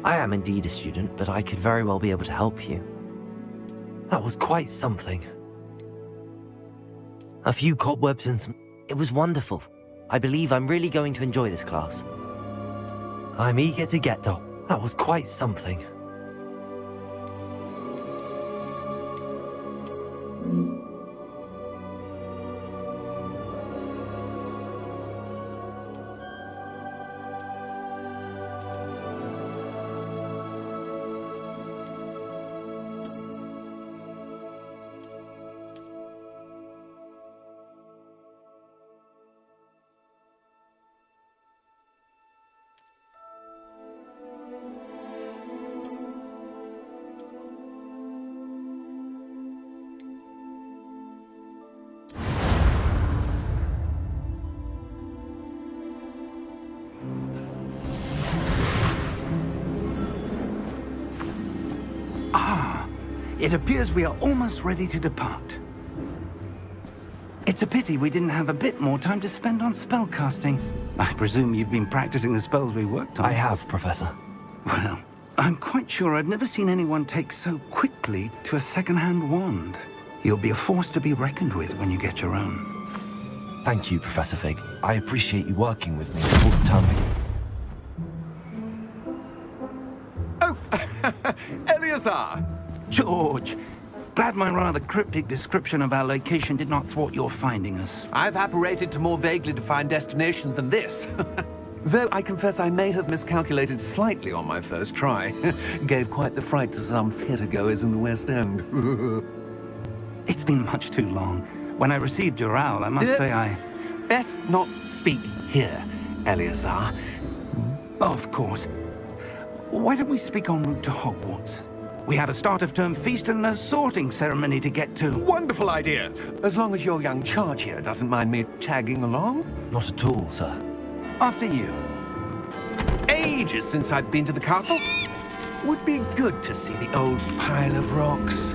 I am indeed a student, but I could very well be able to help you. That was quite something. A few cobwebs and some... It was wonderful. I believe I'm really going to enjoy this class. I'm eager to get to... That was quite something. It appears we are almost ready to depart. It's a pity we didn't have a bit more time to spend on spellcasting. I presume you've been practicing the spells we worked on. I have, Professor. Well, I'm quite sure I've never seen anyone take so quickly to a second-hand wand. You'll be a force to be reckoned with when you get your own. Thank you, Professor Fig. I appreciate you working with me all the time. Oh, Eleazar! George, glad my rather cryptic description of our location did not thwart your finding us. I've apparated to more vaguely defined destinations than this. Though I confess I may have miscalculated slightly on my first try. Gave quite the fright to some theatre-goers in the West End. It's been much too long. When I received your owl, I must say I... Best not speak here, Eleazar. Of course. Why don't we speak en route to Hogwarts? We have a start-of-term feast and a sorting ceremony to get to. Wonderful idea! As long as your young charge here doesn't mind me tagging along. Not at all, sir. After you. Ages since I've been to the castle. Would be good to see the old pile of rocks.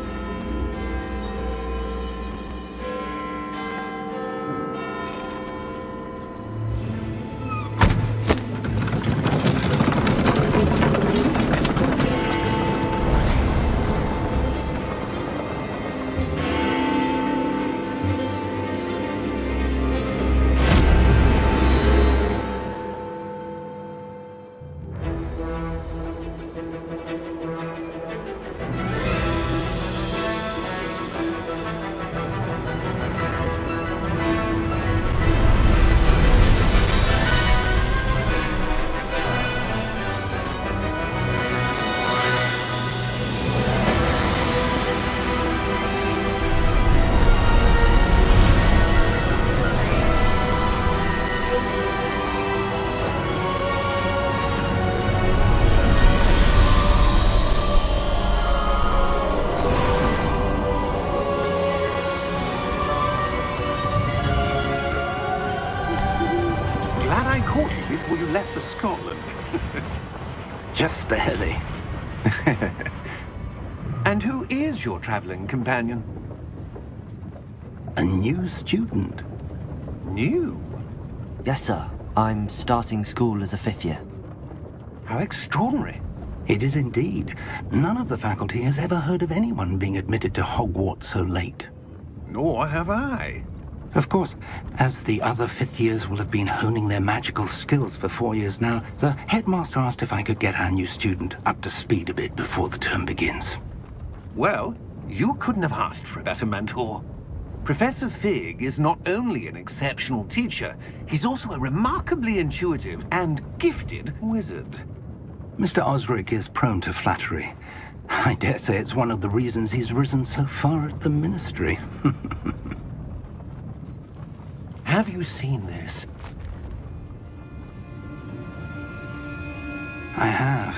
Before you left for Scotland. Just barely. And who is your traveling companion? A new student. New? Yes, sir. I'm starting school as a 5th year. How extraordinary. It is indeed. None of the faculty has ever heard of anyone being admitted to Hogwarts so late. Nor have I. Of course, as the other 5th years will have been honing their magical skills for 4 years now, the headmaster asked if I could get our new student up to speed a bit before the term begins. Well, you couldn't have asked for a better mentor. Professor Fig is not only an exceptional teacher, he's also a remarkably intuitive and gifted wizard. Mr. Osric is prone to flattery. I dare say it's one of the reasons he's risen so far at the Ministry. Have you seen this? I have.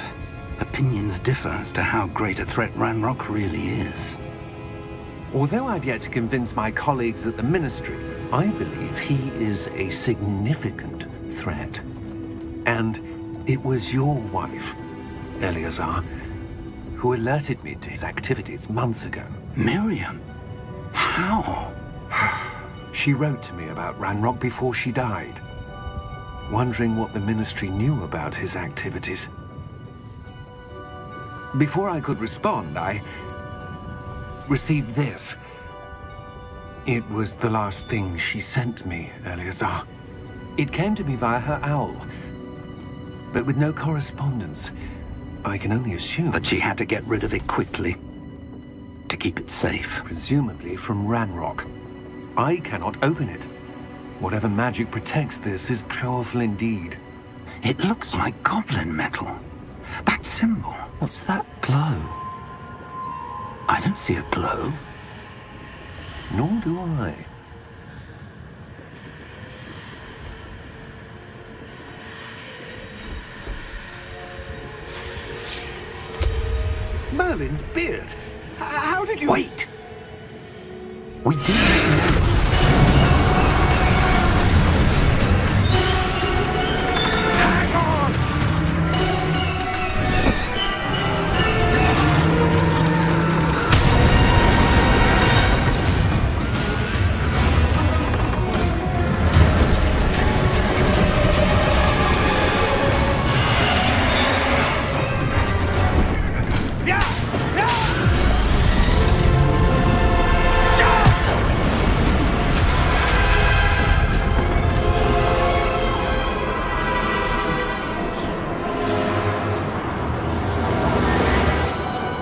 Opinions differ as to how great a threat Ranrock really is. Although I've yet to convince my colleagues at the Ministry, I believe he is a significant threat. And it was your wife, Eleazar, who alerted me to his activities months ago. Miriam? How? She wrote to me about Ranrock before she died, wondering what the Ministry knew about his activities. Before I could respond, I received this. It was the last thing she sent me, Eleazar. It came to me via her owl, but with no correspondence. I can only assume That she had to get rid of it quickly to keep it safe. presumably from Ranrock. I cannot open it. Whatever magic protects this is powerful indeed. It looks like goblin metal. That symbol. What's that glow? I don't see a glow. Nor do I. Merlin's beard! How did you... Wait! We didn't. Hang on!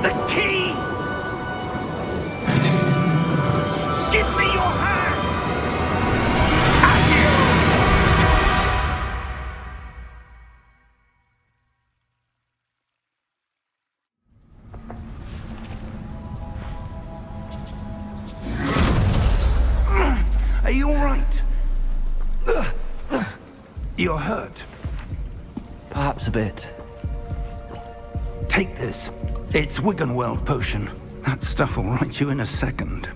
The key! Give me your hand! Are you all right? You're hurt. Perhaps a bit. Take this. It's Wiggenweld potion. That stuff will right you in a second.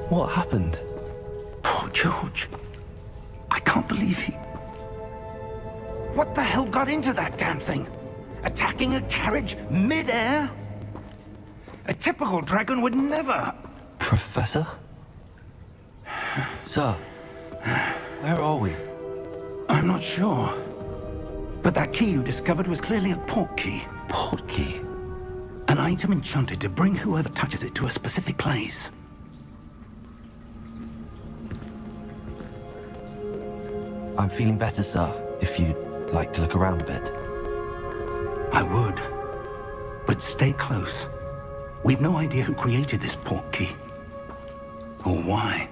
What happened? Poor George. I can't believe he... What the hell got into that damn thing? Attacking a carriage mid-air? A typical dragon would never... Professor? Sir, where are we? I'm not sure. But that key you discovered was clearly a port key. Port key? An item enchanted to bring whoever touches it to a specific place. I'm feeling better, sir, if you'd like to look around a bit. I would. But stay close. We've no idea who created this port key. Or why.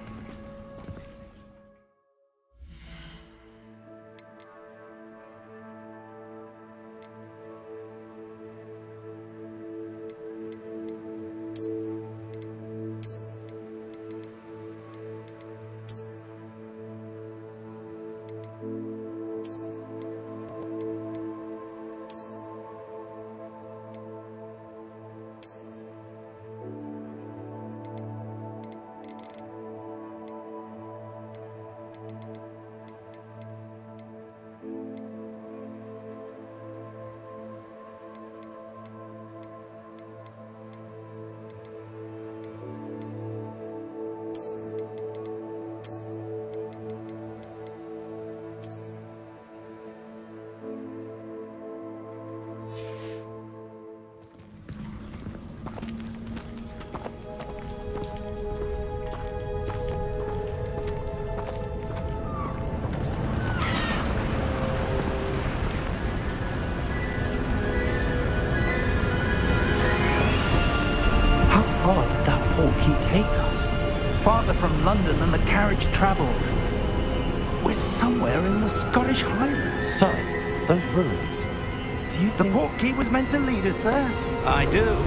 How far did that port key take us? Farther from London than the carriage travelled. We're somewhere in the Scottish Highlands. Sir, those ruins. Do you The think... port key was meant to lead us there? I do.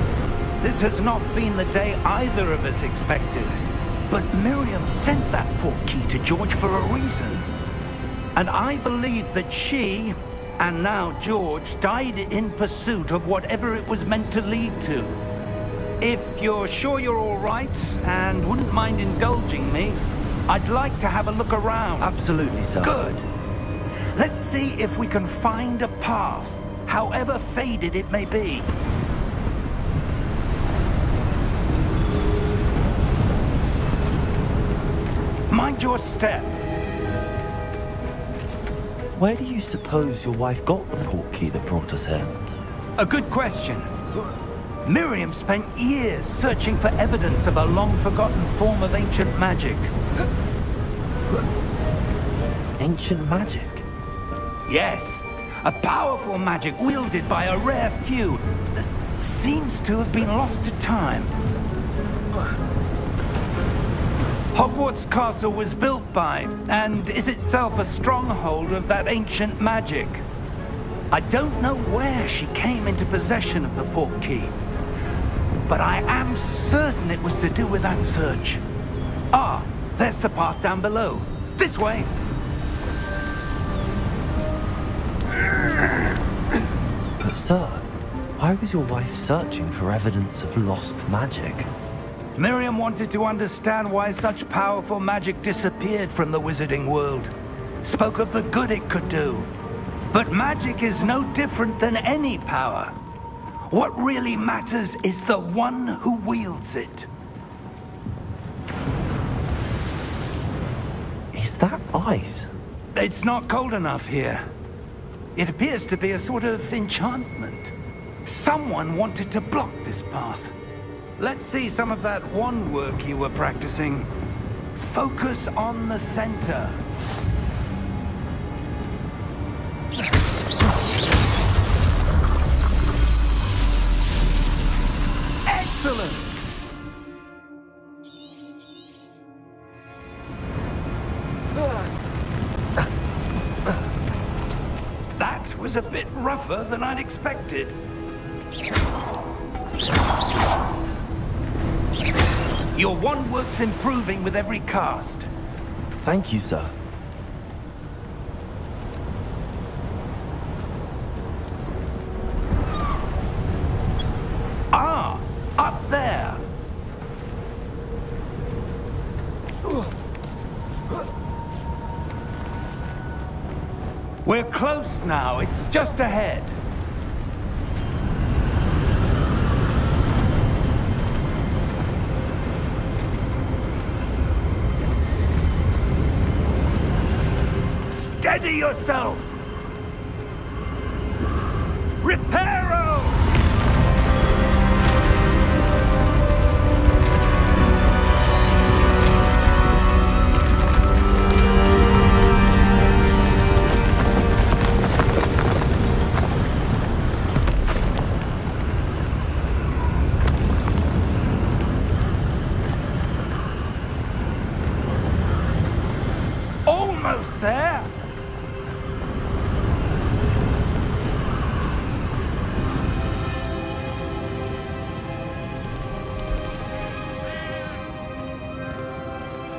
This has not been the day either of us expected. But Miriam sent that port key to George for a reason. And I believe that she, and now George, died in pursuit of whatever it was meant to lead to. If you're sure you're all right, and wouldn't mind indulging me, I'd like to have a look around. Absolutely, sir. Good. Let's see if we can find a path, however faded it may be. Hold your step. Where do you suppose your wife got the portkey that brought us here? A good question. Miriam spent years searching for evidence of a long-forgotten form of ancient magic. Ancient magic? Yes, a powerful magic wielded by a rare few that seems to have been lost to time. Hogwarts Castle was built by, and is itself a stronghold of that ancient magic. I don't know where she came into possession of the portkey, but I am certain it was to do with that search. Ah, there's the path down below. This way. But sir, why was your wife searching for evidence of lost magic? Miriam wanted to understand why such powerful magic disappeared from the wizarding world. Spoke of the good it could do. But magic is no different than any power. What really matters is the one who wields it. Is that ice? It's not cold enough here. It appears to be a sort of enchantment. Someone wanted to block this path. Let's see some of that wand work you were practicing. Focus on the center. Excellent! That was a bit rougher than I'd expected. Your wand work's improving with every cast. Thank you, sir. Ah, up there. We're close now. It's just ahead. Steady yourself! Reparo! Almost there!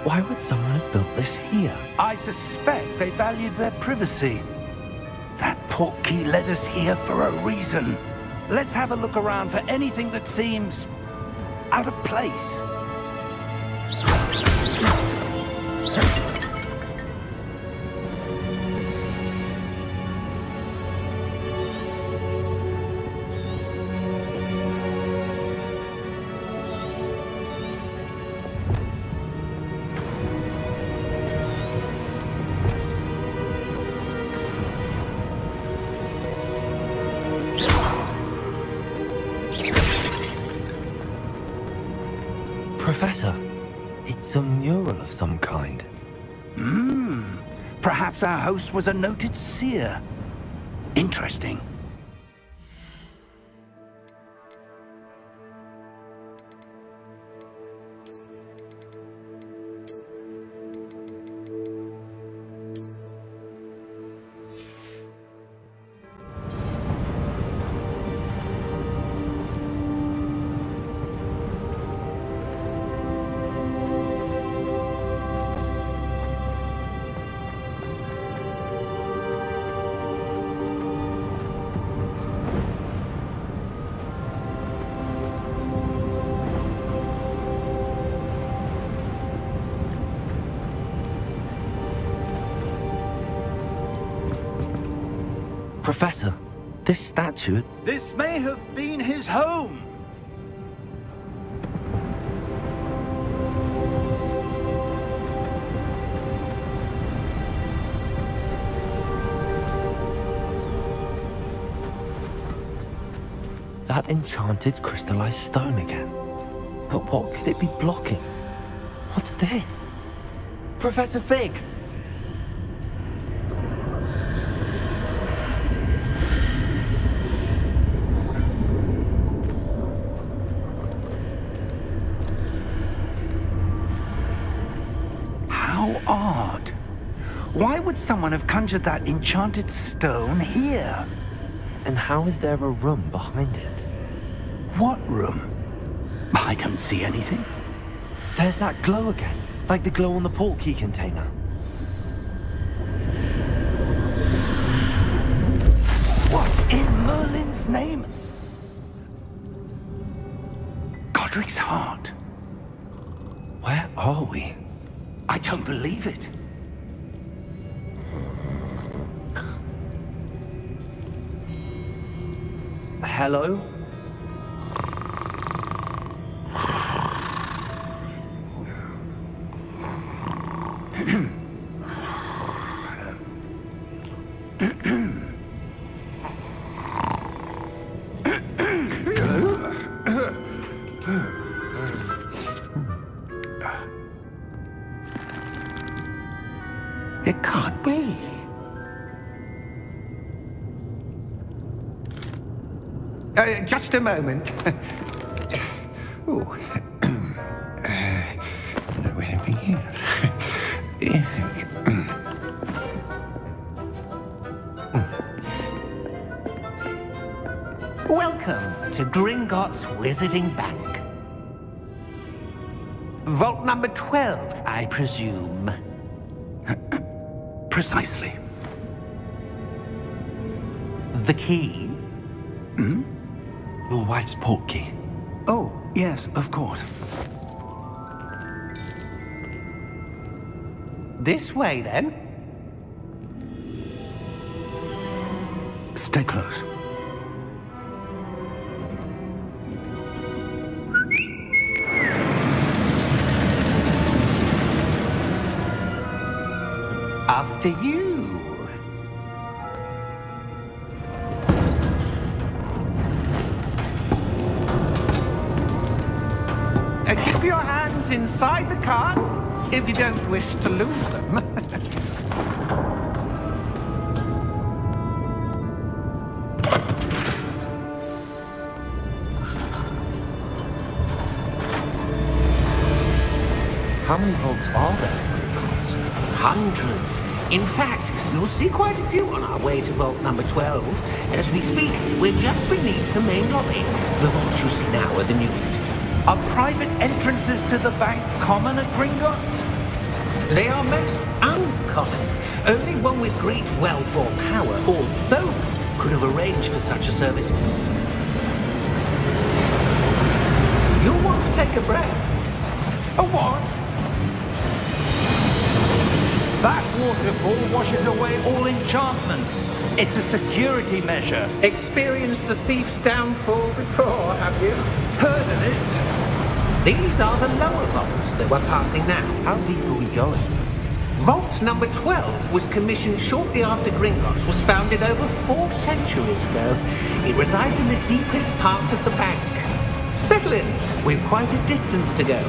Why would someone have built this here? I suspect they valued their privacy. That portkey led us here for a reason. Let's have a look around for anything that seems out of place. Professor, it's a mural of some kind. Perhaps our host was a noted seer. Interesting. Professor, this statue... This may have been his home. That enchanted crystallized stone again. But what could it be blocking? What's this? Professor Fig! How odd. Why would someone have conjured that enchanted stone here? And how is there a room behind it? What room? I don't see anything. There's that glow again, like the glow on the portkey container. What in Merlin's name? Godric's heart. Where are we? I don't believe it. Hello? It can't be. Just a moment. Oh. Where are we here? Welcome to Gringotts Wizarding Bank. Vault number 12, I presume. Precisely. The key? Your wife's portkey. Oh, yes, of course. This way, then. Stay close. After you. Keep your hands inside the cart if you don't wish to lose them. How many vaults are there in Gringotts? Hundreds. In fact, you'll see quite a few on our way to vault number 12. As we speak, we're just beneath the main lobby. The vaults you see now are the newest. Are private entrances to the bank common at Gringotts? They are most uncommon. Only one with great wealth or power, or both, could have arranged for such a service. You'll want to take a breath. A what? That waterfall washes away all enchantments. It's a security measure. Experienced the thief's downfall before, have you? Heard of it? These are the lower vaults that we're passing now. How deep are we going? Vault number 12 was commissioned shortly after Gringotts was founded over 4 centuries ago. It resides in the deepest part of the bank. Settle in. We've quite a distance to go.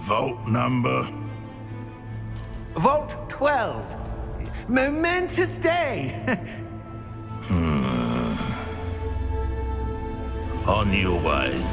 Vault number? Vault 12. Momentous day. On your way.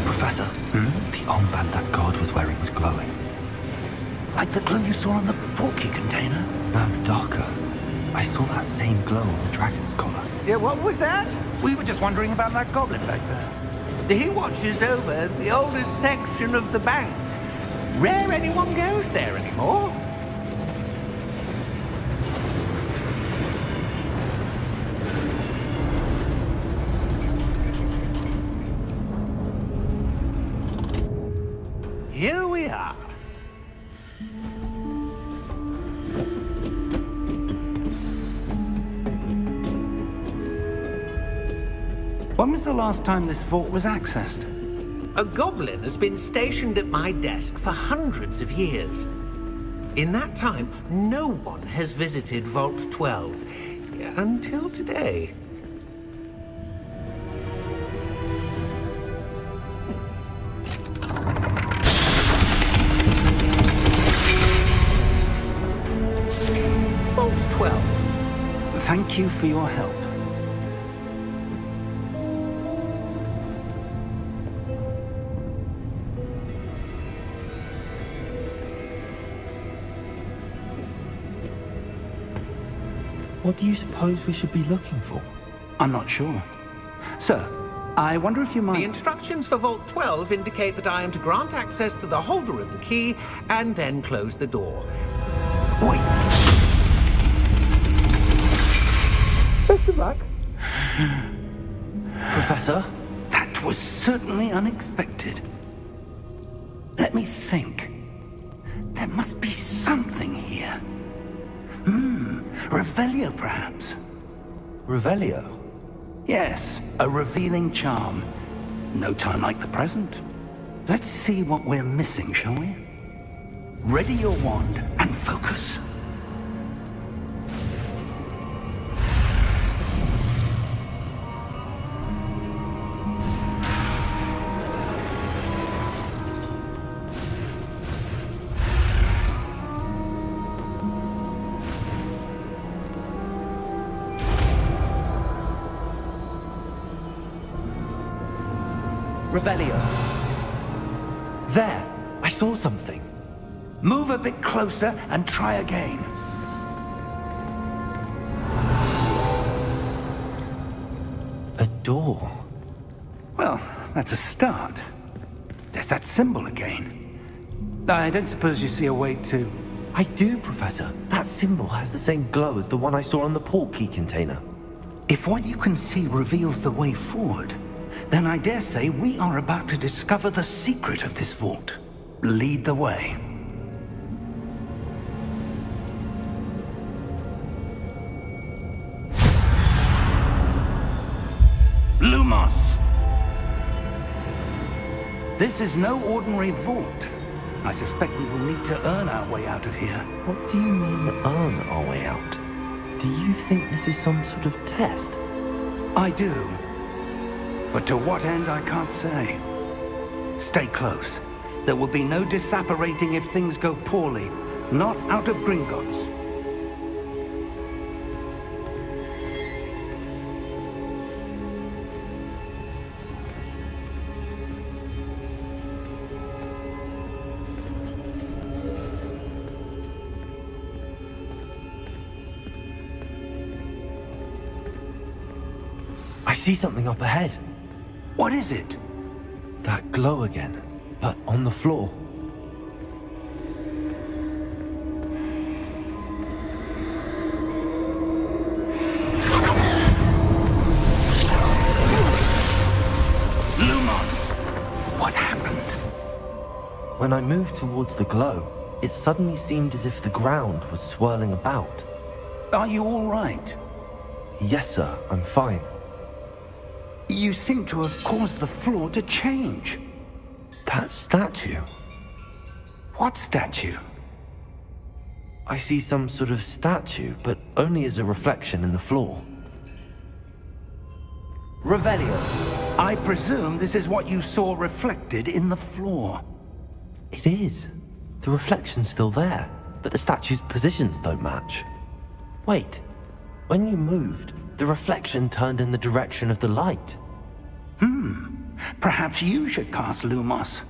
Professor, the armband that guard was wearing was glowing. Like the glow you saw on the portkey container? No, darker. I saw that same glow on the dragon's collar. Yeah, what was that? We were just wondering about that goblin back there. He watches over the oldest section of the bank. Rare anyone goes there anymore. here we are. When was the last time this vault was accessed? A goblin has been stationed at my desk for hundreds of years. In that time, no one has visited Vault 12 until today. Vault 12. Thank you for your help. What do you suppose we should be looking for? I'm not sure. Sir, I wonder if you The might... instructions for Vault 12 indicate that I am to grant access to the holder of the key and then close the door. Wait! Best of luck. Professor? That was certainly unexpected. Let me think. There must be something here. Revelio, perhaps? Revelio? Yes, a revealing charm. No time like the present. Let's see what we're missing, shall we? Ready your wand and focus. Revelio. There! I saw something. Move a bit closer and try again. A door. Well, that's a start. There's that symbol again. I don't suppose you see a way to... I do, Professor. That symbol has the same glow as the one I saw on the port key container. If what you can see reveals the way forward, then I dare say we are about to discover the secret of this vault. Lead the way. Lumos! This is no ordinary vault. I suspect we will need to earn our way out of here. What do you mean, earn our way out? Do you think this is some sort of test? I do. But to what end, I can't say. Stay close. There will be no disapparating if things go poorly. Not out of Gringotts. I see something up ahead. What is it? That glow again, but on the floor. Lumos! What happened? When I moved towards the glow, it suddenly seemed as if the ground was swirling about. Are you all right? Yes, sir, I'm fine. You seem to have caused the floor to change. That statue. What statue? I see some sort of statue, but only as a reflection in the floor. Revelio. I presume this is what you saw reflected in the floor. It is. The reflection's still there, but the statue's positions don't match. Wait, when you moved, the reflection turned in the direction of the light. Perhaps you should cast Lumos.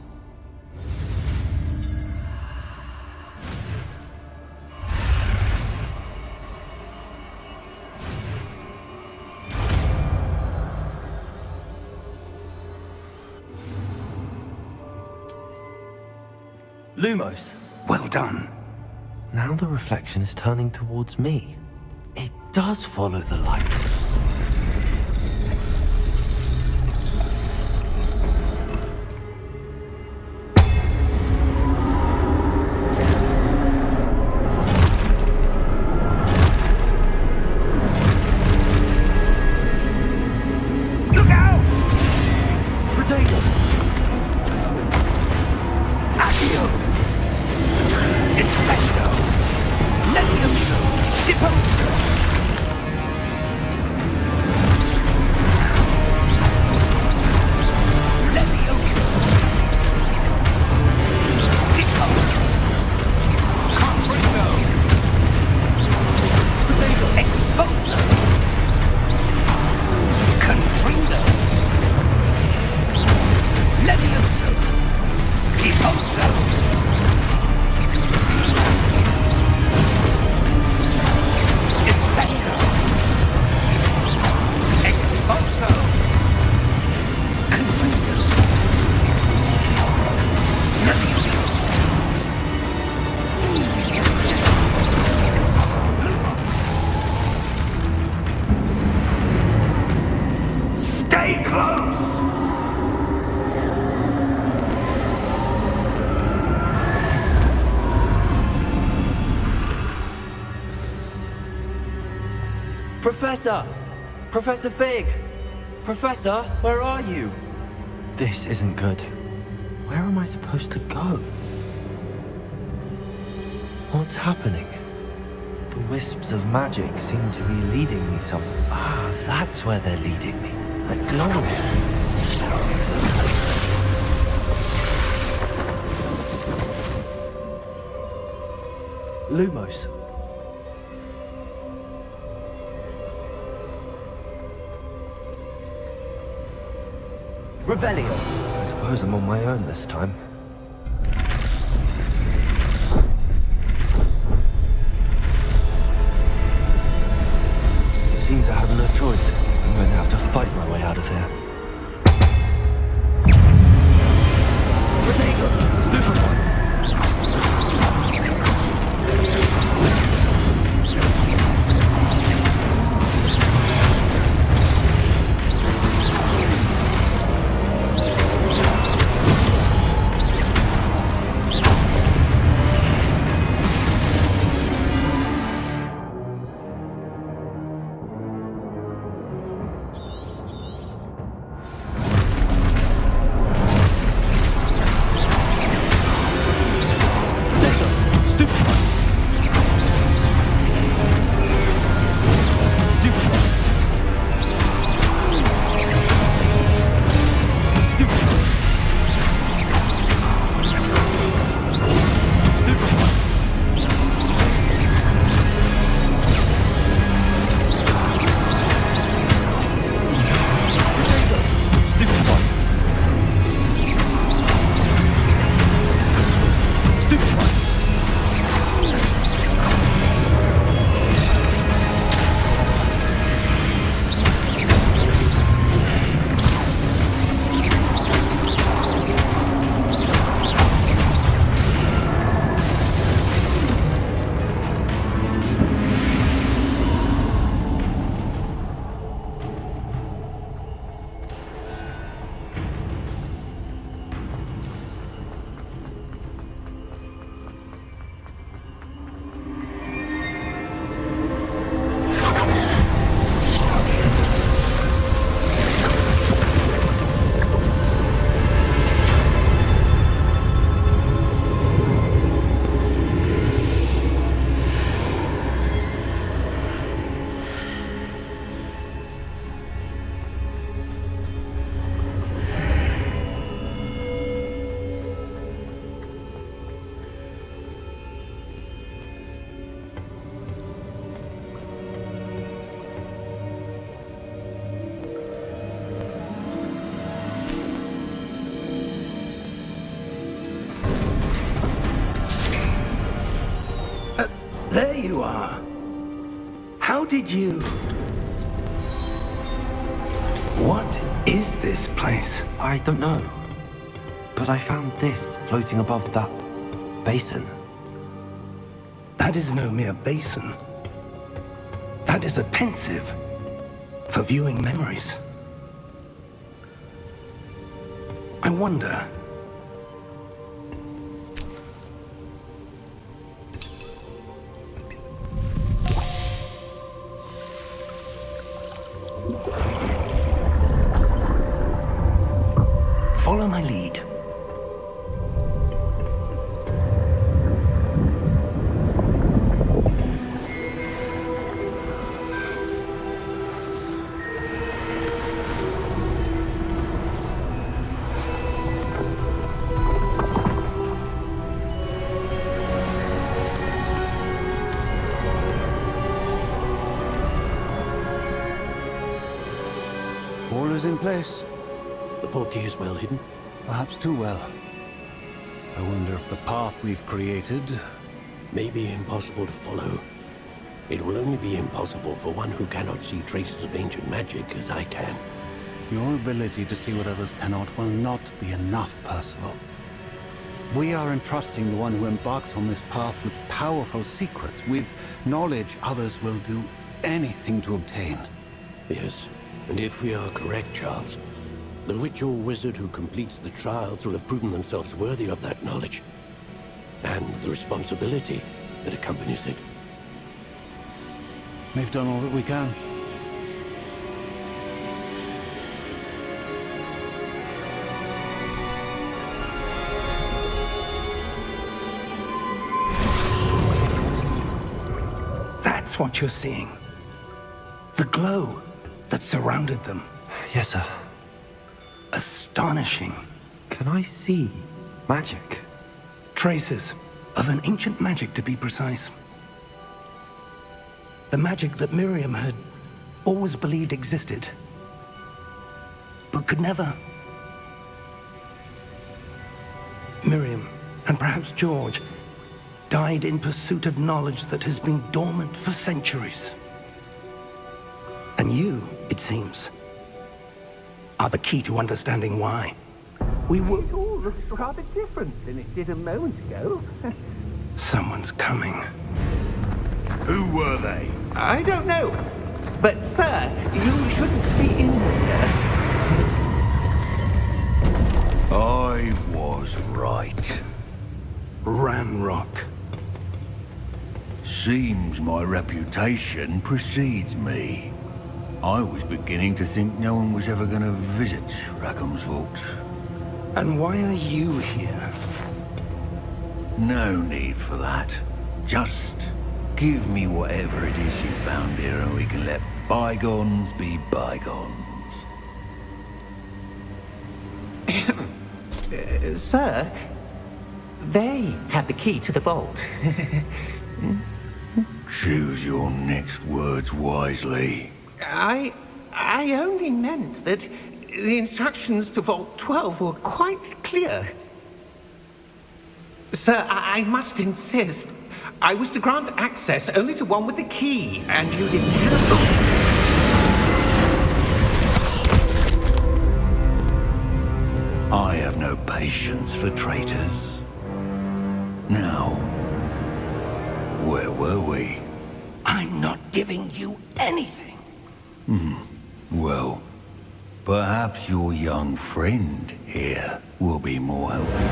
Lumos. Well done. Now the reflection is turning towards me. It does follow the light. Potato! Accio! Defendo! Levioso! Deposo! Levioso! Deposo! Confringo! Potato! Exposo! Confringo! Levioso! Deposo! Descendo! Exposo! Confringo! Levioso! Stay close! Professor! Professor Fig! Professor, where are you? This isn't good. Where am I supposed to go? What's happening? The wisps of magic seem to be leading me somewhere. Ah, that's where they're leading me. That glow again. Lumos. Revelio. I suppose I'm on my own this time. It seems I have no choice. I'm going to have to fight my way out of here. Potato! Stupid one! There you are. How did you... What is this place? I don't know. But I found this floating above that basin. That is no mere basin. That is a pensive for viewing memories. I wonder... Follow my lead. All is in place. The portkey is well hidden. Perhaps too well. I wonder if the path we've created... May be impossible to follow. It will only be impossible for one who cannot see traces of ancient magic as I can. Your ability to see what others cannot will not be enough, Percival. We are entrusting the one who embarks on this path with powerful secrets, with knowledge others will do anything to obtain. Yes, and if we are correct, Charles, the witch or wizard who completes the trials will have proven themselves worthy of that knowledge, and the responsibility that accompanies it. We've done all that we can. That's what you're seeing. The glow that surrounded them. Yes, sir. Astonishing. Can I see magic? Traces of an ancient magic, to be precise. The magic that Miriam had always believed existed, but could never. Miriam, and perhaps George, died in pursuit of knowledge that has been dormant for centuries. And you, it seems, are the key to understanding why. We were... It all looks rather different than it did a moment ago. Someone's coming. Who were they? I don't know. But, sir, you shouldn't be in here. I was right. Ranrock. Seems my reputation precedes me. I was beginning to think no one was ever going to visit Rackham's vault. And why are you here? No need for that. Just give me whatever it is you found here and we can let bygones be bygones. Sir, they have the key to the vault. Choose your next words wisely. I only meant that the instructions to Vault 12 were quite clear. Sir, I must insist. I was to grant access only to one with the key, and you didn't have them. I have no patience for traitors. Now, where were we? I'm not giving you anything. Well, perhaps your young friend here will be more helpful.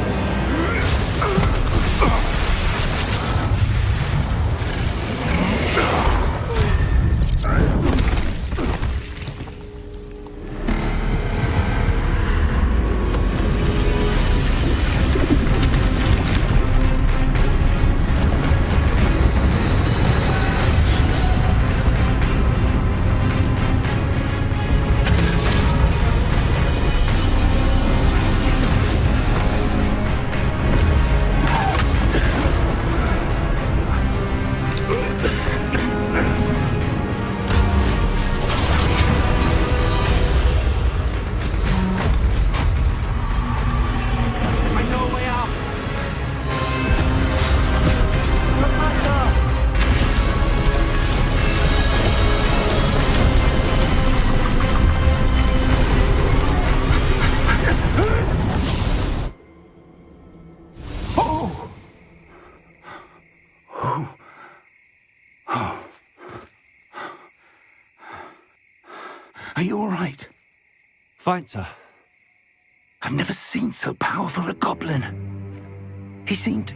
Are you all right? Fine, sir. I've never seen so powerful a goblin. He seemed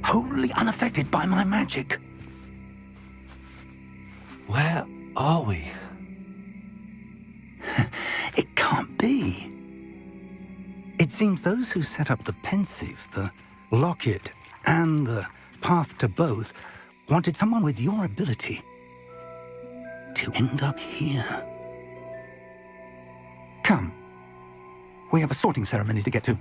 wholly unaffected by my magic. Where are we? It can't be. It seems those who set up the pensive, the locket, and the path to both wanted someone with your ability to end up here. Come. We have a sorting ceremony to get to.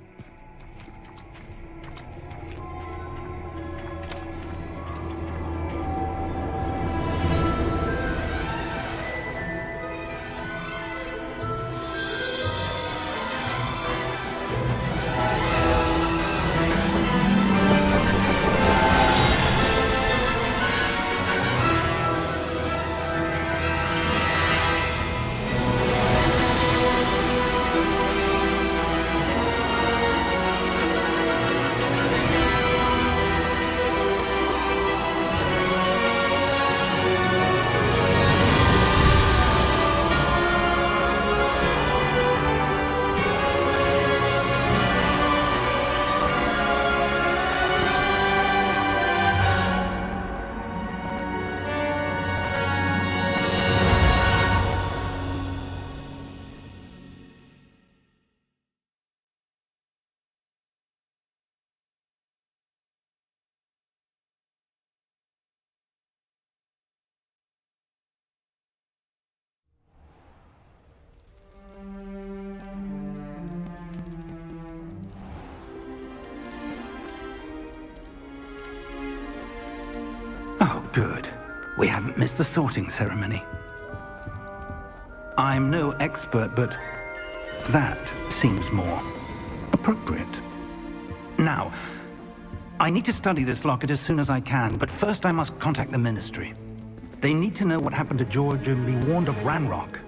Oh, good. We haven't missed the sorting ceremony. I'm no expert, but that seems more appropriate. Now, I need to study this locket as soon as I can, but first I must contact the Ministry. They need to know what happened to George and be warned of Ranrock.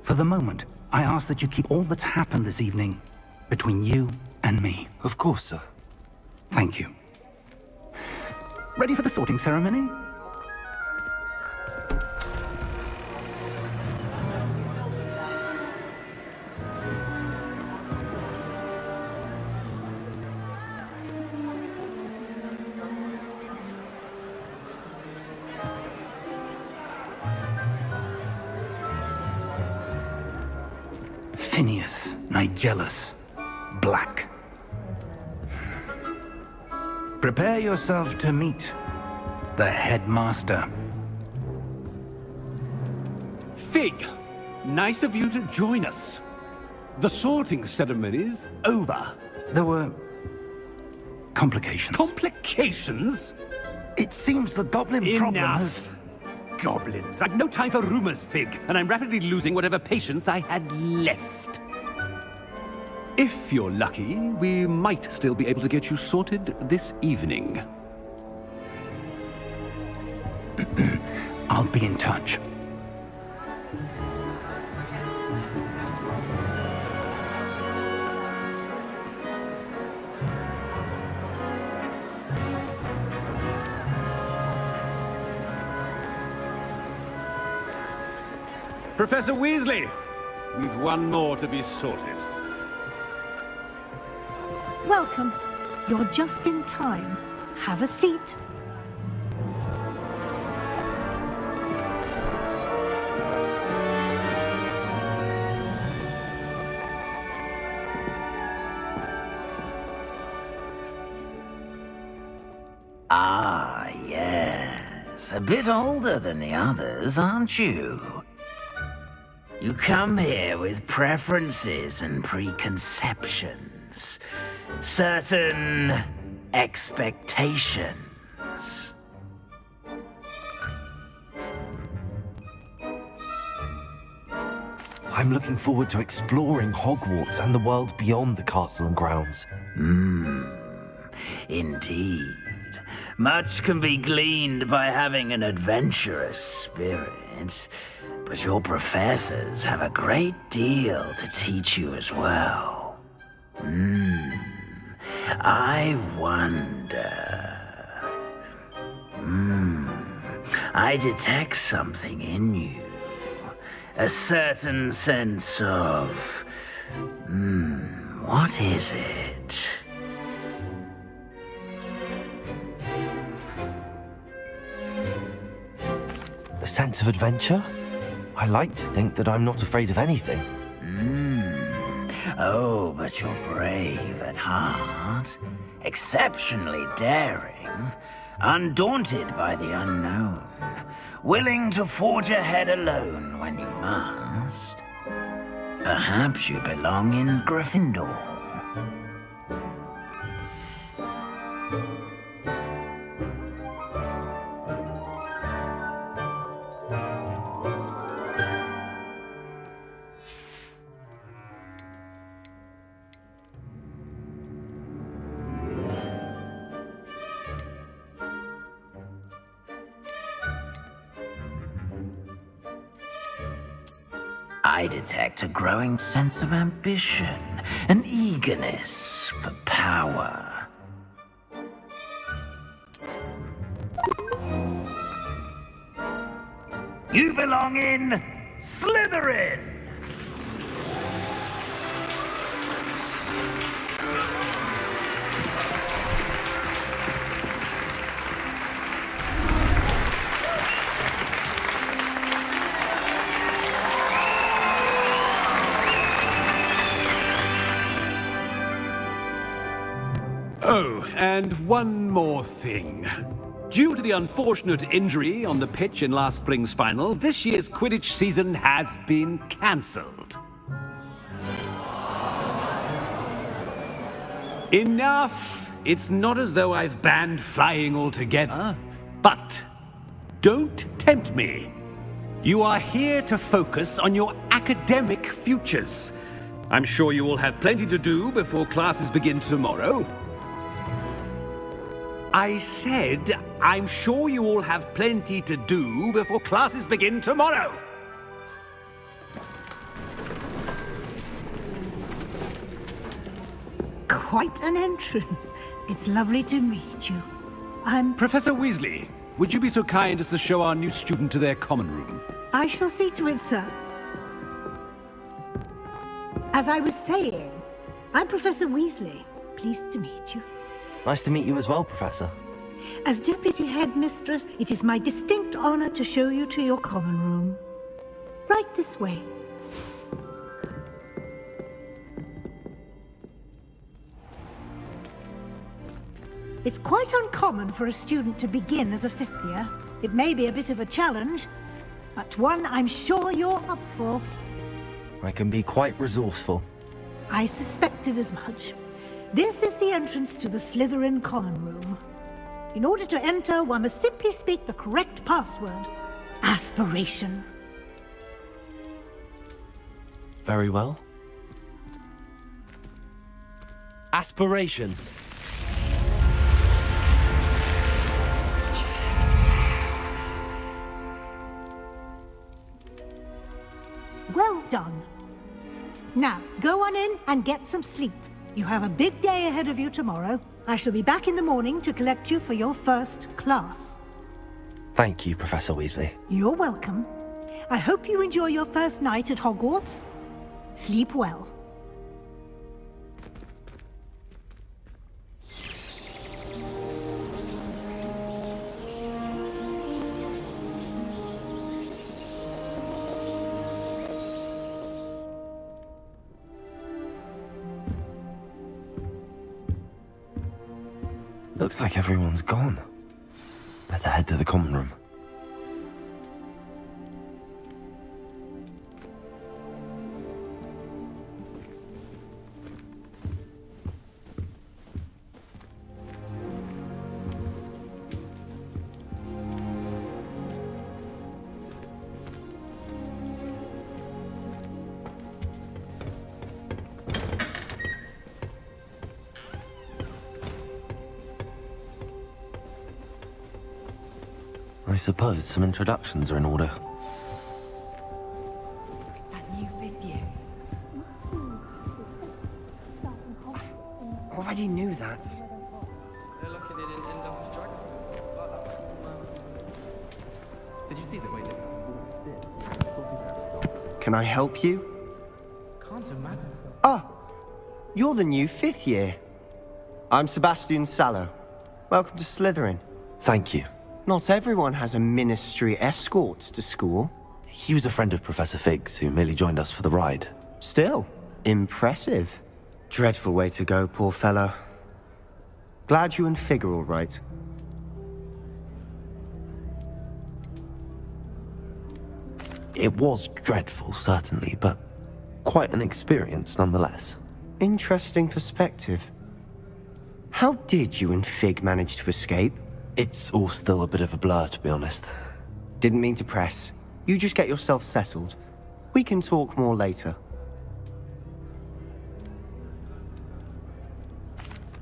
For the moment, I ask that you keep all that's happened this evening between you and me. Of course, sir. Thank you. Ready for the sorting ceremony? Phineas, Nigellus, Black. Prepare yourself to meet the headmaster. Fig, nice of you to join us. The sorting ceremony's over. There were complications. Complications? It seems the goblin problem has... Enough. Goblins. I've no time for rumors, Fig, and I'm rapidly losing whatever patience I had left. If you're lucky, we might still be able to get you sorted this evening. I'll be in touch. Professor Weasley, we've one more to be sorted. Welcome. You're just in time. Have a seat. Ah, yes. A bit older than the others, aren't you? You come here with preferences and preconceptions. Certain expectations. I'm looking forward to exploring Hogwarts and the world beyond the castle and grounds. Indeed. Much can be gleaned by having an adventurous spirit, but your professors have a great deal to teach you as well. I wonder... I detect something in you. A certain sense of... what is it? A sense of adventure? I like to think that I'm not afraid of anything. Oh, but you're brave at heart, exceptionally daring, undaunted by the unknown, willing to forge ahead alone when you must. Perhaps you belong in Gryffindor. I detect a growing sense of ambition, an eagerness for power. You belong in Slytherin! Oh, and one more thing. Due to the unfortunate injury on the pitch in last spring's final, this year's Quidditch season has been cancelled. Enough! It's not as though I've banned flying altogether, but don't tempt me. You are here to focus on your academic futures. I'm sure you will have plenty to do before classes begin tomorrow. I said, I'm sure you all have plenty to do before classes begin tomorrow. Quite an entrance. It's lovely to meet you. Professor Weasley, would you be so kind as to show our new student to their common room? I shall see to it, sir. As I was saying, I'm Professor Weasley. Pleased to meet you. Nice to meet you as well, Professor. As Deputy Headmistress, it is my distinct honor to show you to your common room. Right this way. It's quite uncommon for a student to begin as a fifth year. It may be a bit of a challenge, but one I'm sure you're up for. I can be quite resourceful. I suspected as much. This is the entrance to the Slytherin common room. In order to enter, one must simply speak the correct password. Aspiration. Very well. Aspiration. Well done. Now, go on in and get some sleep. You have a big day ahead of you tomorrow. I shall be back in the morning to collect you for your first class. Thank you, Professor Weasley. You're welcome. I hope you enjoy your first night at Hogwarts. Sleep well. Looks like everyone's gone. Better head to the common room. I suppose some introductions are in order. It's that new fifth year. Already knew that. They're lucky they didn't end up as dragon. Did you see the way they Can I help you? Can't imagine. Ah, you're the new fifth year. I'm Sebastian Sallow. Welcome to Slytherin. Thank you. Not everyone has a ministry escort to school. He was a friend of Professor Fig's, who merely joined us for the ride. Still, Impressive. Dreadful way to go, poor fellow. Glad you and Fig are all right. It was dreadful, certainly, but quite an experience nonetheless. Interesting perspective. How did you and Fig manage to escape? It's all still a bit of a blur, to be honest. Didn't mean to press. You just get yourself settled. We can talk more later.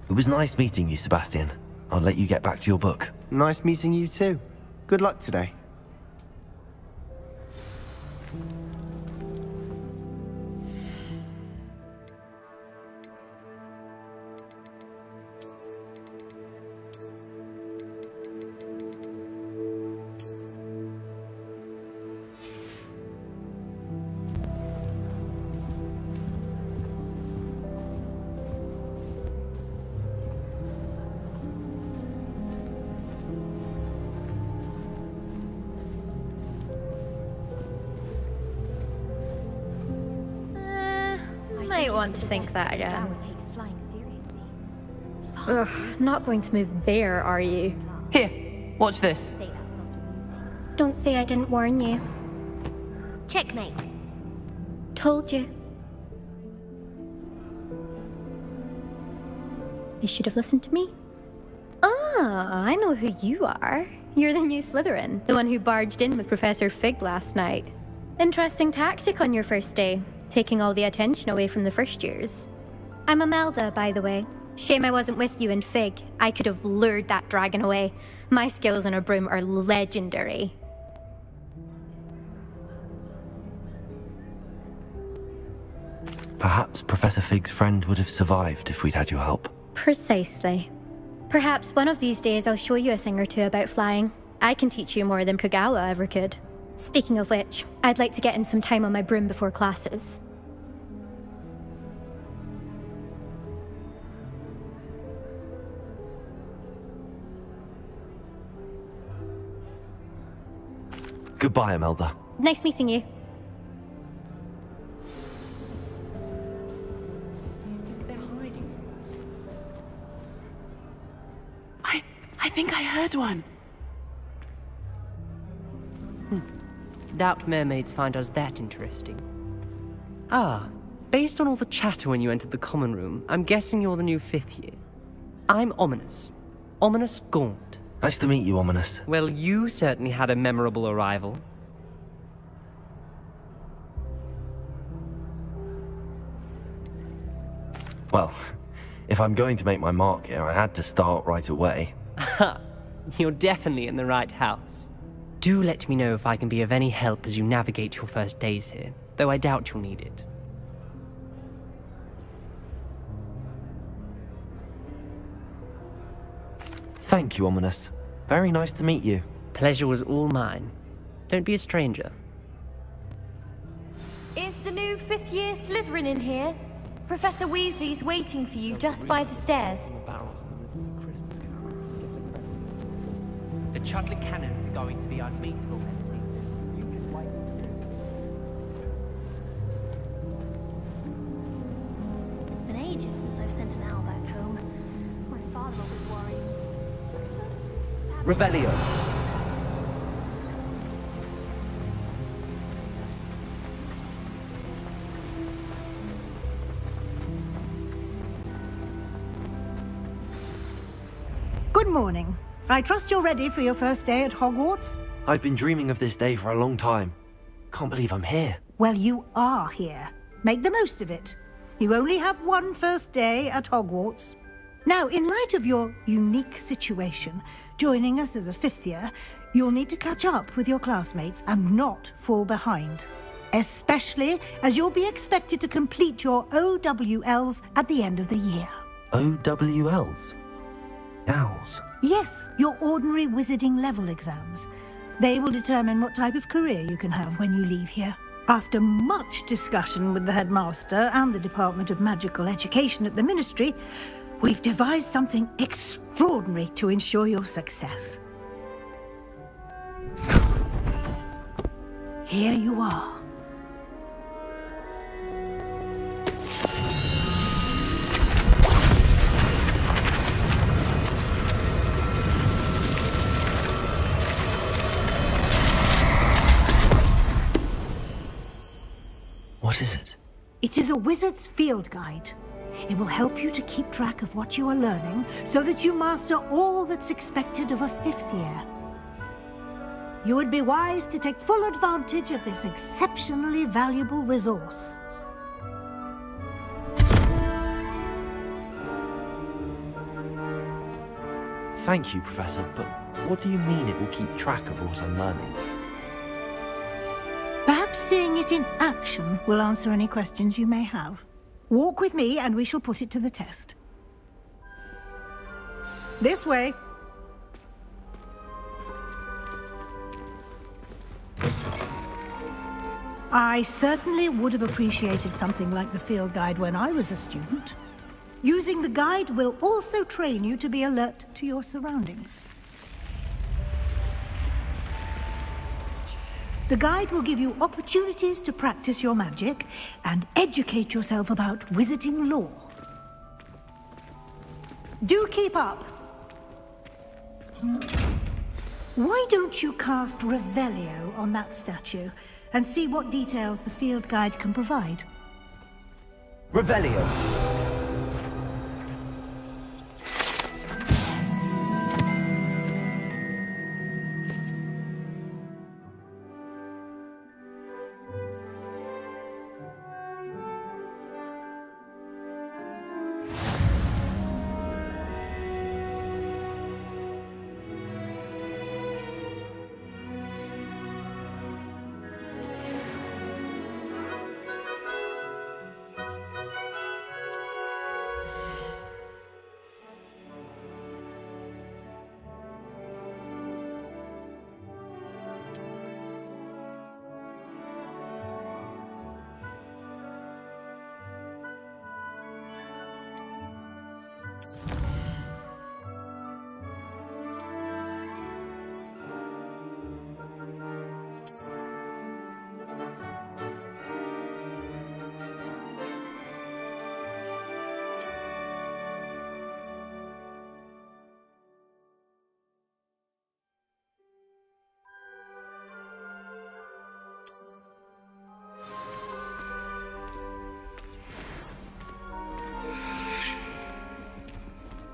It was nice meeting you, Sebastian. I'll let you get back to your book. Nice meeting you too. Good luck today. Might want to think that again. Ugh, not going to move there, are you? Here, watch this. Don't say I didn't warn you. Checkmate. Told you. You should have listened to me. Ah, I know who you are. You're the new Slytherin, the one who barged in with Professor Fig last night. Interesting tactic on your first day, taking all the attention away from the first years. I'm Imelda, by the way. Shame I wasn't with you in Fig. I could have lured that dragon away. My skills on a broom are legendary. Perhaps Professor Fig's friend would have survived if we'd had your help. Precisely. Perhaps one of these days I'll show you a thing or two about flying. I can teach you more than Kogawa ever could. Speaking of which, I'd like to get in some time on my broom before classes. Goodbye, Imelda. Nice meeting you. I think I heard one. Doubt mermaids find us that interesting. Ah, based on all the chatter when you entered the common room, I'm guessing you're the new 5th year. I'm Ominous. Ominous Gaunt. Nice to meet you, Ominous. Well, you certainly had a memorable arrival. Well, if I'm going to make my mark here, I had to start right away. Ha! You're definitely in the right house. Do let me know if I can be of any help as you navigate your first days here, though I doubt you'll need it. Thank you, Ominous. Very nice to meet you. Pleasure was all mine. Don't be a stranger. Is the new 5th year Slytherin in here? Professor Weasley's waiting for you just by the stairs. The Chudley cannons are going to be unbeatable. It's been ages since I've sent an owl back home. My father always worried. Revelio. Good morning. I trust you're ready for your first day at Hogwarts? I've been dreaming of this day for a long time. Can't believe I'm here. Well, you are here. Make the most of it. You only have one first day at Hogwarts. Now, in light of your unique situation, joining us as a 5th year, you'll need to catch up with your classmates and not fall behind. Especially as you'll be expected to complete your OWLs at the end of the year. OWLs? Owls? Yes, your ordinary wizarding level exams. They will determine what type of career you can have when you leave here. After much discussion with the headmaster and the Department of Magical Education at the Ministry, we've devised something extraordinary to ensure your success. Here you are. What is it? It is a wizard's field guide. It will help you to keep track of what you are learning so that you master all that's expected of a 5th year. You would be wise to take full advantage of this exceptionally valuable resource. Thank you, Professor, but what do you mean it will keep track of what I'm learning? Perhaps seeing it in action will answer any questions you may have. Walk with me and we shall put it to the test. This way. I certainly would have appreciated something like the field guide when I was a student. Using the guide will also train you to be alert to your surroundings. The guide will give you opportunities to practice your magic and educate yourself about wizarding lore. Do keep up! Why don't you cast Revelio on that statue and see what details the field guide can provide? Revelio.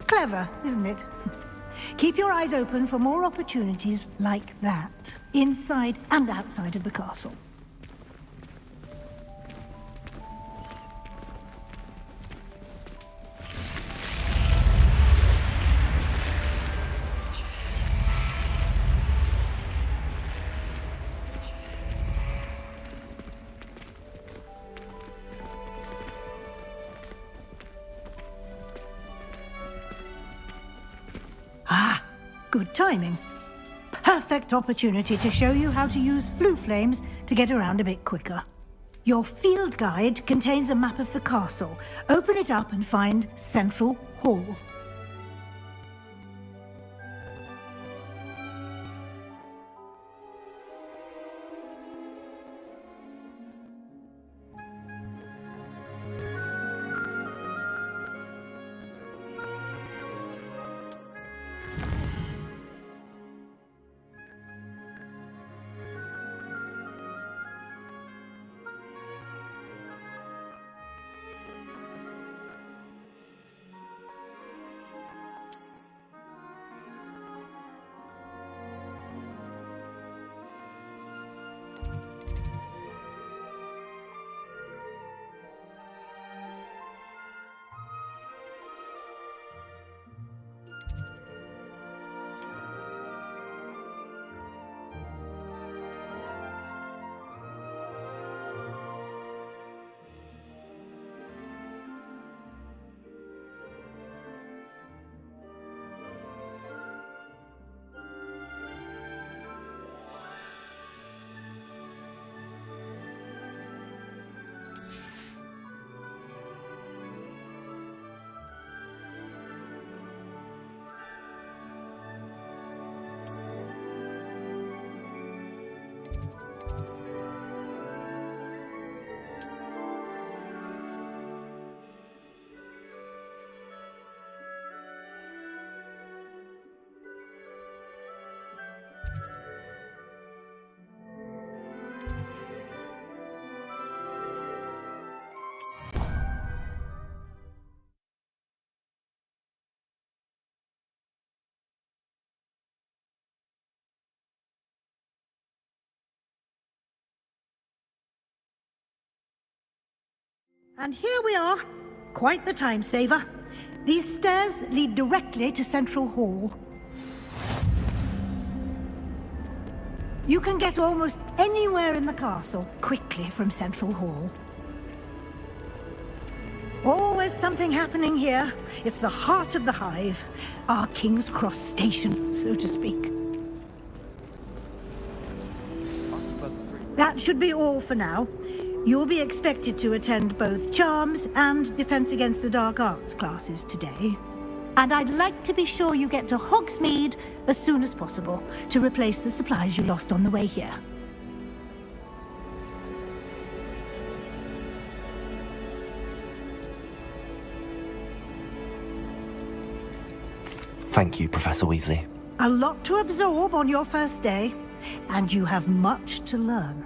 Clever, isn't it? Keep your eyes open for more opportunities like that, inside and outside of the castle. Good timing. Perfect opportunity to show you how to use flue flames to get around a bit quicker. Your field guide contains a map of the castle. Open it up and find Central Hall. And here we are. Quite the time saver. These stairs lead directly to Central Hall. You can get almost anywhere in the castle quickly from Central Hall. Always something happening here. It's the heart of the hive. Our King's Cross station, so to speak. That should be all for now. You'll be expected to attend both Charms and Defense Against the Dark Arts classes today. And I'd like to be sure you get to Hogsmeade as soon as possible to replace the supplies you lost on the way here. Thank you, Professor Weasley. A lot to absorb on your first day, and you have much to learn.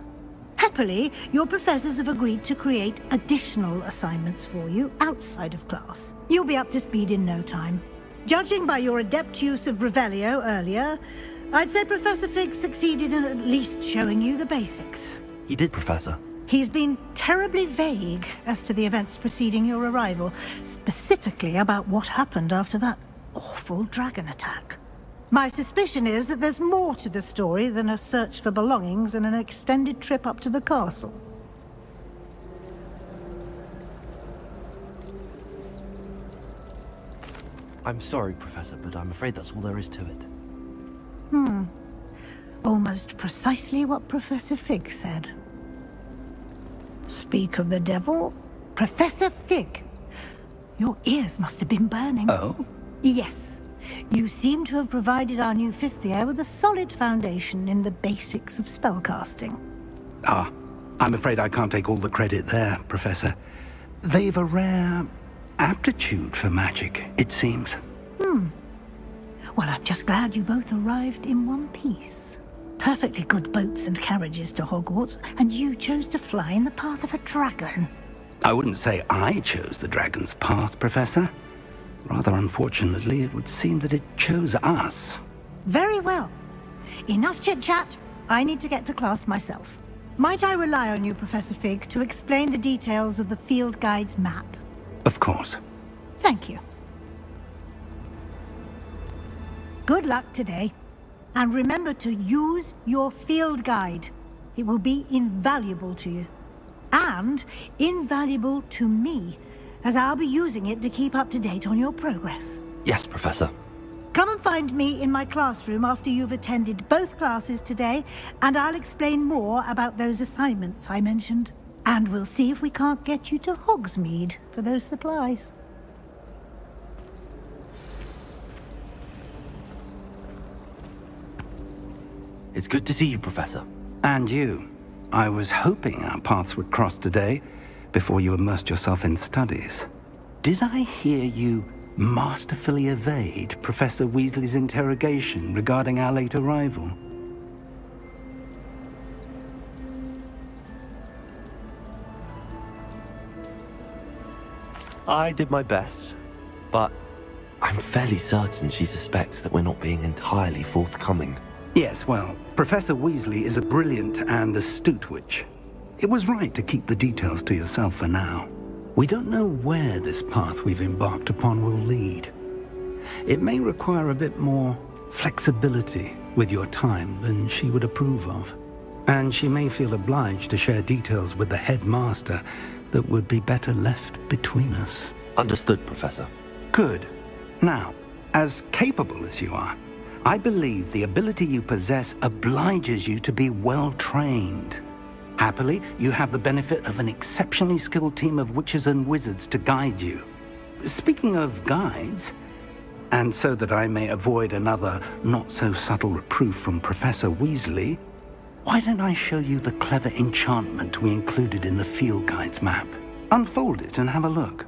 Happily, your professors have agreed to create additional assignments for you outside of class. You'll be up to speed in no time. Judging by your adept use of Revelio earlier, I'd say Professor Fig succeeded in at least showing you the basics. He did, Professor. He's been terribly vague as to the events preceding your arrival, specifically about what happened after that awful dragon attack. My suspicion is that there's more to the story than a search for belongings and an extended trip up to the castle. I'm sorry, Professor, but I'm afraid that's all there is to it. Almost precisely what Professor Fig said. Speak of the devil, Professor Fig. Your ears must have been burning. Oh? Yes. You seem to have provided our new fifth year with a solid foundation in the basics of spellcasting. Ah, I'm afraid I can't take all the credit there, Professor. They've a rare aptitude for magic, it seems. Well, I'm just glad you both arrived in one piece. Perfectly good boats and carriages to Hogwarts, and you chose to fly in the path of a dragon. I wouldn't say I chose the dragon's path, Professor. Rather unfortunately, it would seem that it chose us. Very well. Enough chit-chat. I need to get to class myself. Might I rely on you, Professor Fig, to explain the details of the field guide's map? Of course. Thank you. Good luck today. And remember to use your field guide. It will be invaluable to you. And invaluable to me, as I'll be using it to keep up to date on your progress. Yes, Professor. Come and find me in my classroom after you've attended both classes today, and I'll explain more about those assignments I mentioned. And we'll see if we can't get you to Hogsmeade for those supplies. It's good to see you, Professor. And you. I was hoping our paths would cross today, before you immersed yourself in studies. Did I hear you masterfully evade Professor Weasley's interrogation regarding our late arrival? I did my best, but I'm fairly certain she suspects that we're not being entirely forthcoming. Yes, well, Professor Weasley is a brilliant and astute witch. It was right to keep the details to yourself for now. We don't know where this path we've embarked upon will lead. It may require a bit more flexibility with your time than she would approve of. And she may feel obliged to share details with the headmaster that would be better left between us. Understood, Professor. Good. Now, as capable as you are, I believe the ability you possess obliges you to be well-trained. Happily, you have the benefit of an exceptionally skilled team of witches and wizards to guide you. Speaking of guides, and so that I may avoid another not-so-subtle reproof from Professor Weasley, why don't I show you the clever enchantment we included in the field guide's map? Unfold it and have a look.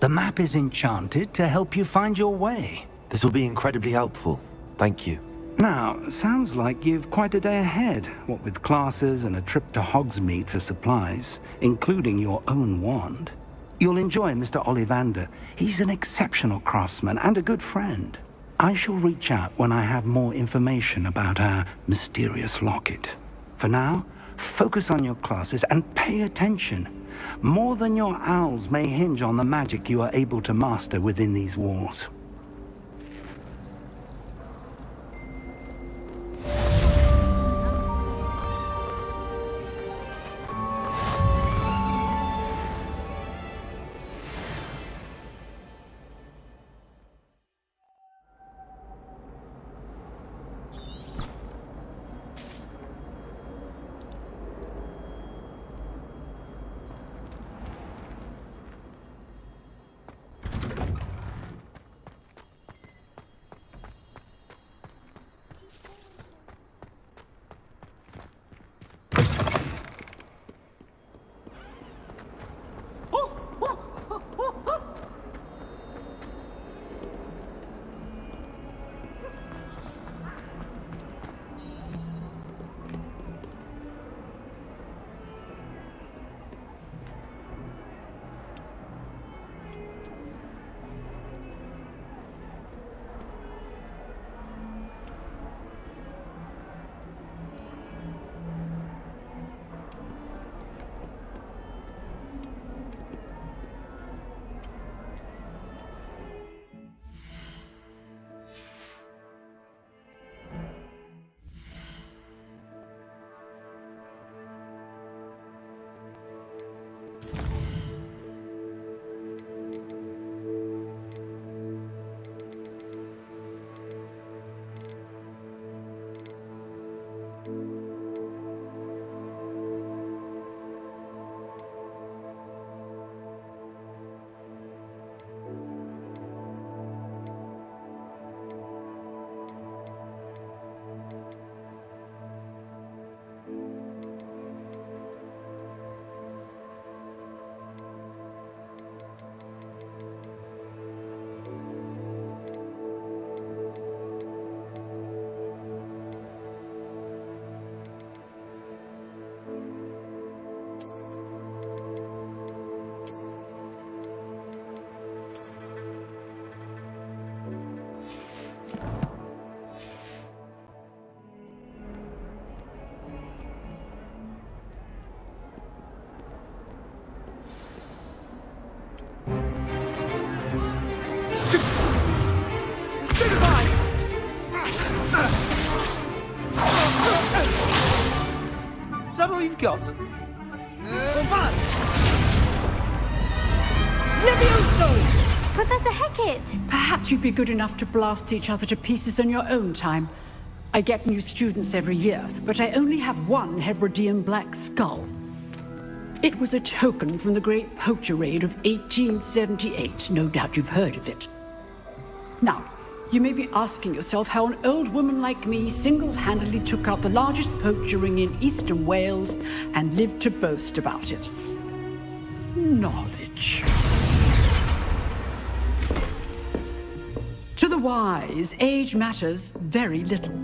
The map is enchanted to help you find your way. This will be incredibly helpful. Thank you. Now, sounds like you've quite a day ahead, what with classes and a trip to Hogsmeade for supplies, including your own wand. You'll enjoy Mr. Ollivander. He's an exceptional craftsman and a good friend. I shall reach out when I have more information about our mysterious locket. For now, focus on your classes and pay attention. More than your owls may hinge on the magic you are able to master within these walls. Is that all you've got? Levioso! Professor Hecat! Perhaps you'd be good enough to blast each other to pieces on your own time. I get new students every year, but I only have one Hebridean black skull. It was a token from the Great Poacher Raid of 1878. No doubt you've heard of it. Now, you may be asking yourself how an old woman like me single-handedly took out the largest poacher ring in eastern Wales and lived to boast about it. Knowledge. To the wise, age matters very little.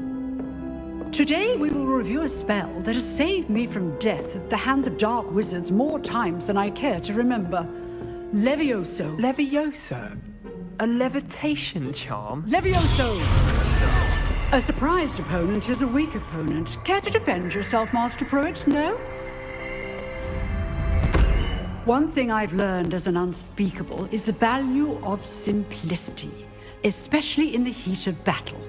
Today we will review a spell that has saved me from death at the hands of dark wizards more times than I care to remember. Levioso. Levioso? A levitation charm? Levioso! A surprised opponent is a weak opponent. Care to defend yourself, Master Pruitt? No? One thing I've learned as an unspeakable is the value of simplicity, especially in the heat of battle.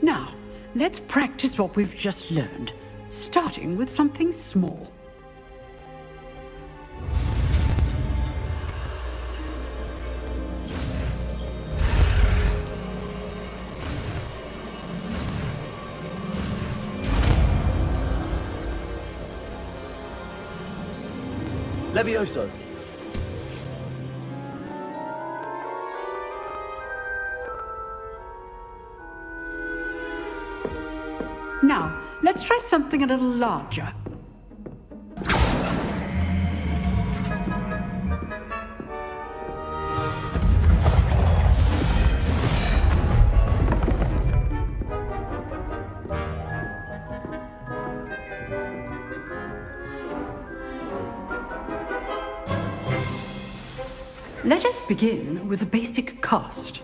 Now, let's practice what we've just learned, starting with something small. Levioso. Now, let's try something a little larger. Let us begin with the basic cast.